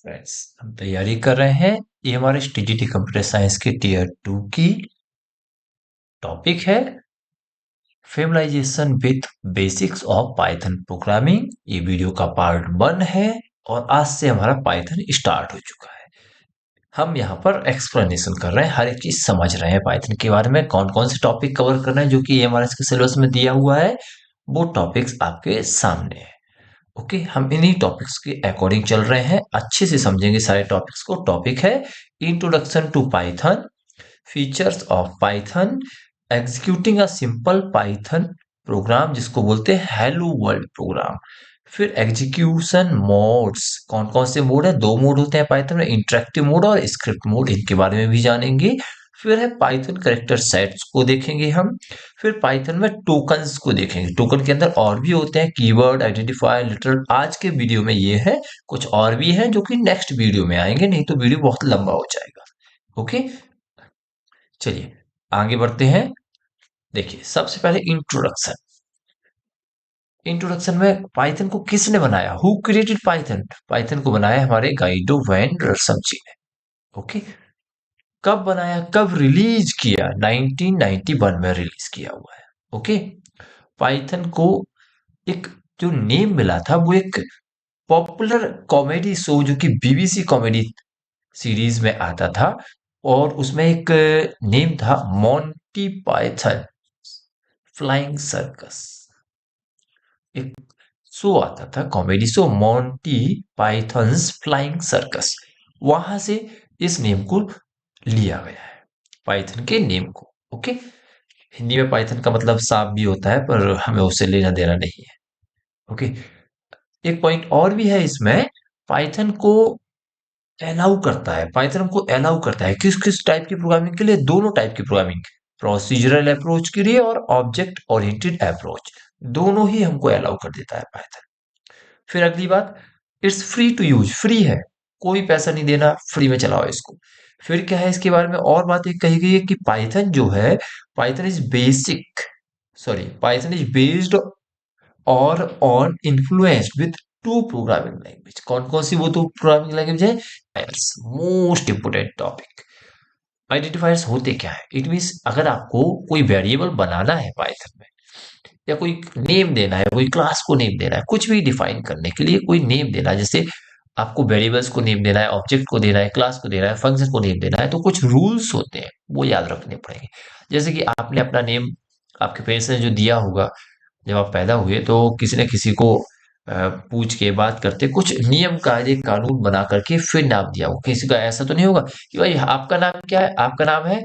Friends, हम तैयारी कर रहे हैं। ये हमारे टीजीटी कंप्यूटर साइंस के टीयर 2 की टॉपिक है familiarisation with basics of Python programming. ये वीडियो का पार्ट 1 है और आज से हमारा पाइथन स्टार्ट हो चुका है। हम यहाँ पर एक्सप्लेनेशन कर रहे हैं, हर एक चीज समझ रहे हैं पाइथन के बारे में, कौन कौन से टॉपिक कवर करना है जो कि एमआरएस के सिलेबस में दिया हुआ है, वो टॉपिक्स आपके सामने है। ओके, हम इन्हीं टॉपिक्स के अकॉर्डिंग चल रहे हैं, अच्छे से समझेंगे सारे टॉपिक्स को। टॉपिक है introduction to Python, features of Python, executing a simple Python program जिसको बोलते हैं हेलो वर्ल्ड प्रोग्राम। फिर एग्जीक्यूशन मोड्स, कौन कौन से मोड है, 2 मोड होते हैं पाइथन में, इंटरेक्टिव मोड और स्क्रिप्ट मोड, इनके बारे में भी जानेंगे। फिर है पाइथन कैरेक्टर सेट्स को देखेंगे हम। फिर पाइथन में टोकन्स को देखेंगे, टोकन के अंदर और भी होते हैं, कीवर्ड, आइडेंटिफायर, लिटरल। आज के वीडियो में ये है, कुछ और भी है जो कि नेक्स्ट वीडियो में आएंगे, नहीं तो वीडियो बहुत लंबा हो जाएगा। ओके, चलिए आगे बढ़ते हैं। देखिए, सबसे पहले इंट्रोडक्शन। इंट्रोडक्शन में पाइथन को किसने बनाया, हु क्रिएटेड पाइथन? पाइथन को बनाया हमारे गाइडो वैन रसम जी ने। ओके, कब बनाया, कब रिलीज किया? 1991 में रिलीज किया हुआ है। ओके, पाइथन को एक जो नेम मिला था वो एक पॉपुलर कॉमेडी शो जो कि बीबीसी कॉमेडी सीरीज में आता था, और उसमें एक नेम था मॉन्टी पाइथन फ्लाइंग सर्कस। एक शो आता था, comedy show, Monty pythons flying circus. वहां से इस नेम को लिया गया है, पाइथन के नेम को। ओके, हिंदी में पाइथन का मतलब सांप भी होता है, पर हमें उससे लेना देना नहीं है। ओके, एक पॉइंट और भी है इसमें, पाइथन को अलाउ करता है, पाइथन हमको अलाउ करता है किस किस टाइप की प्रोग्रामिंग के लिए, दोनों टाइप की प्रोग्रामिंग, प्रोसीजरल अप्रोच के लिए और ऑब्जेक्ट ओरिएंटेड अप्रोच, दोनों ही हमको अलाउ कर देता है पाइथन। फिर अगली बात, it's free to use, free है, कोई पैसा नहीं देना, फ्री में चलाओ इसको। फिर क्या है इसके बारे में और बात एक कही गई है कि पाइथन जो है, Python is basic, sorry, Python is based और on influenced with two programming language. कौन कौन सी वो दो प्रोग्रामिंग लैंग्वेज है? Most important topic. आइडेंटिफायर्स होते क्या है? इट मीन्स अगर आपको कोई वेरिएबल बनाना है पाइथन में, या कोई नेम देना है, कोई क्लास को नेम देना है, कुछ भी डिफाइन करने के लिए कोई नेम देना है, जैसे आपको वेरिएबल्स को नेम देना है, ऑब्जेक्ट को देना है, क्लास को देना है, फंक्शन को नेम देना है, तो कुछ रूल्स होते हैं, वो याद रखने पड़ेंगे। जैसे कि आपने अपना नेम आपके पेरेंट्स ने जो दिया होगा, जब आप पैदा हुए तो किसी न किसी को पूछ के बात करते, कुछ नियम कायदे कानून बना करके फिर नाम दिया होगा। किसी का ऐसा तो नहीं होगा कि भाई आपका नाम क्या है, आपका नाम है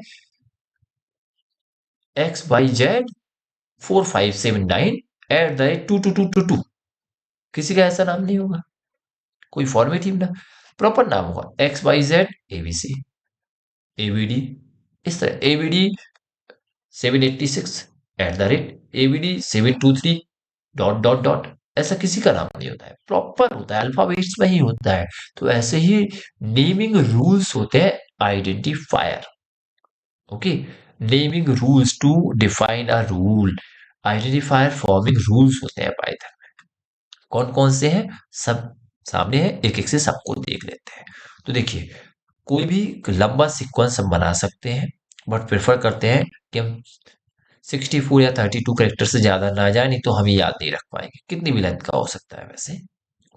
XYZ4579 @2222, किसी का ऐसा नाम नहीं होगा, कोई फॉर्मेट ही ना, प्रॉपर नाम होगा XYZ ABC ABD, इस तरह ABD 786 @ABD 723 dot dot dot, ऐसा किसी का नाम नहीं होता है, प्रॉपर होता है, अल्फाबेट्स में ही होता है। तो ऐसे ही नेमिंग रूल्स होते हैं, identifier. Okay, naming rules to define a rule, identifier forming rules होते हैं पाइथन। कौन कौन से हैं, सब सामने है, एक एक से सबको देख लेते हैं। तो देखिए, कोई भी लंबा सीक्वेंस हम बना सकते हैं, बट प्रेफर करते हैं कि हम 64 या 32 कैरेक्टर से ज्यादा ना जाए, नहीं तो हम याद नहीं रख पाएंगे, कितनी भी लेंथ का हो सकता है वैसे।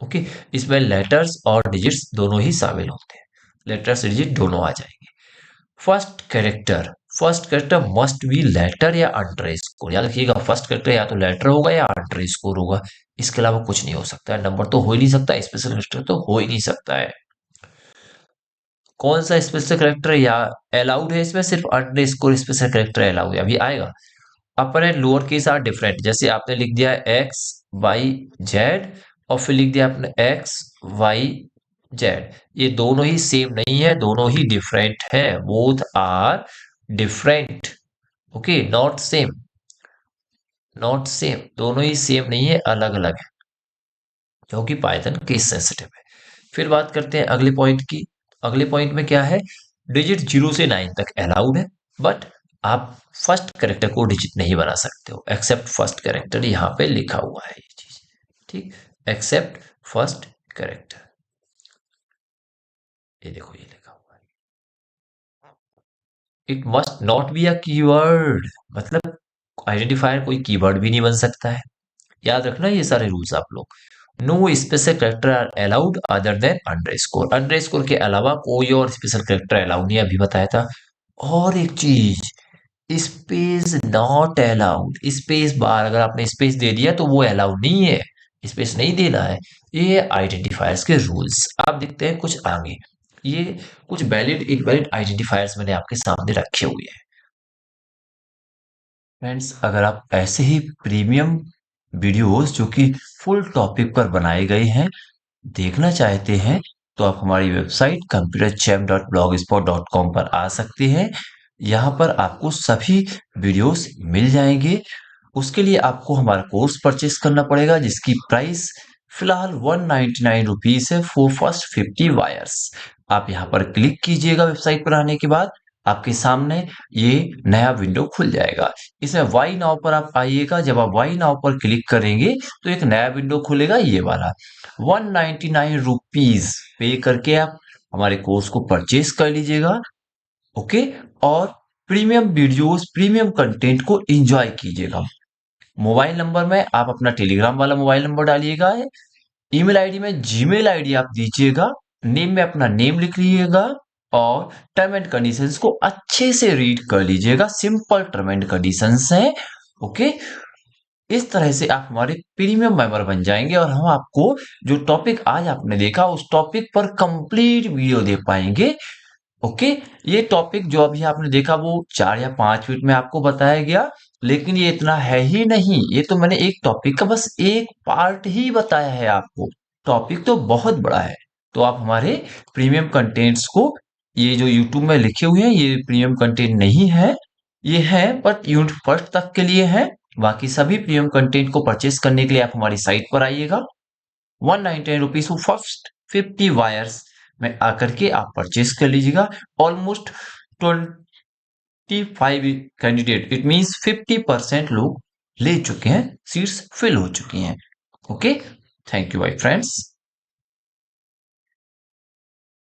ओके, इसमें लेटर्स और डिजिट्स दोनों ही शामिल होते हैं, लेटर्स डिजिट दोनों आ जाएंगे। First character, first character must be letter या अंडर स्कोर, याद रखिएगा, फर्स्ट कैरेक्टर या तो लेटर होगा या अंडर स्कोर होगा, इसके अलावा कुछ नहीं हो सकता है। नंबर तो हो ही नहीं सकता, स्पेशल कैरेक्टर तो हो ही नहीं सकता है। कौन सा स्पेशल कैरेक्टर या अलाउड है इसमें? सिर्फ underscore special character allowed है, अभी आएगा। Upper and lower case are different, जैसे आपने लिख दिया XYZ और फिर लिख दिया आपने XYZ, ये दोनों ही सेम नहीं है, दोनों ही डिफरेंट है, both are different. Okay, not same, not same, दोनों ही सेम नहीं है, अलग अलग है, क्योंकि पाइथन केस सेंसिटिव है। फिर बात करते हैं अगले पॉइंट की। अगले पॉइंट में क्या है, डिजिट 0 से 9 तक अलाउड है, बट आप फर्स्ट कैरेक्टर को डिजिट नहीं बना सकते हो, एक्सेप्ट फर्स्ट कैरेक्टर, यहाँ पे लिखा हुआ है ये चीज। ठीक, एक्सेप्ट फर्स्ट कैरेक्टर। ये देखो ये लिखा हुआ है, it must not be a keyword, मतलब आइडेंटिफायर कोई कीवर्ड भी नहीं बन सकता है। याद रखना ये सारे रूल्स आप लोग। No special character are allowed other than underscore, underscore के अलावा कोई और स्पेशल कैरेक्टर अलाउड नहीं, अभी बताया था। और एक चीज, space not allowed, space bar अगर आपने स्पेस दे दिया तो वो अलाउड नहीं है, स्पेस नहीं देना है। ये आइडेंटिफायर्स के रूल्स। आप देखते हैं कुछ आगे, ये कुछ वैलिड इनवैलिड आइडेंटिफायर्स मैंने आपके सामने रखे हुए हैं। फ्रेंड्स, अगर आप ऐसे ही प्रीमियम वीडियोस जो कि फुल टॉपिक पर बनाए गए हैं देखना चाहते हैं, तो आप हमारी वेबसाइट computerchamp.blogspot.com पर आ सकते हैं। यहाँ पर आपको सभी वीडियोस मिल जाएंगे। उसके लिए आपको हमारा कोर्स परचेस करना पड़ेगा, जिसकी प्राइस फिलहाल 199 रुपीज है फॉर फर्स्ट 50 वायर्स। आप यहाँ पर क्लिक कीजिएगा, वेबसाइट पर आने के बाद आपके सामने ये नया विंडो खुल जाएगा। इसमें वाई नाउ पर आप आइएगा, जब आप वाई नाउ पर क्लिक करेंगे तो एक नया विंडो खुलेगा, ये वाला 199 रुपीज पे करके आप हमारे कोर्स को परचेस कर लीजिएगा। ओके, और प्रीमियम वीडियोस प्रीमियम कंटेंट को एंजॉय कीजिएगा। मोबाइल नंबर में आप अपना टेलीग्राम वाला मोबाइल नंबर डालिएगा, ईमेल आईडी में जीमेल आईडी आप दीजिएगा, नेम में अपना नेम लिख लीजिएगा, और टर्म एंड कंडीशंस को अच्छे से रीड कर लीजिएगा, सिंपल टर्म एंड कंडीशंस हैं। ओके, इस तरह से आप हमारे प्रीमियम मेंबर बन जाएंगे और हम आपको जो टॉपिक आज आपने देखा उस टॉपिक पर कंप्लीट वीडियो दे पाएंगे। ओके, ये टॉपिक जो अभी आपने देखा वो 4 या 5 मिनट में आपको बताया गया, लेकिन ये इतना है ही नहीं, ये तो मैंने एक टॉपिक का बस एक पार्ट ही बताया है आपको, टॉपिक तो बहुत बड़ा है। तो आप हमारे प्रीमियम कंटेंट्स को, ये जो यूट्यूब में लिखे हुए हैं ये प्रीमियम कंटेंट नहीं है, ये है बट यूनिट फर्स्ट तक के लिए है। बाकी सभी प्रीमियम कंटेंट को परचेस करने के लिए आप हमारी साइट पर आइएगा, 199 रुपीज फर्स्ट 50 वायर्स में आकर के आप परचेस कर लीजिएगा। ऑलमोस्ट 25 कैंडिडेट, इट मींस 50% लोग ले चुके हैं, सीट्स फिल हो चुकी हैं। Okay, thank you my friends.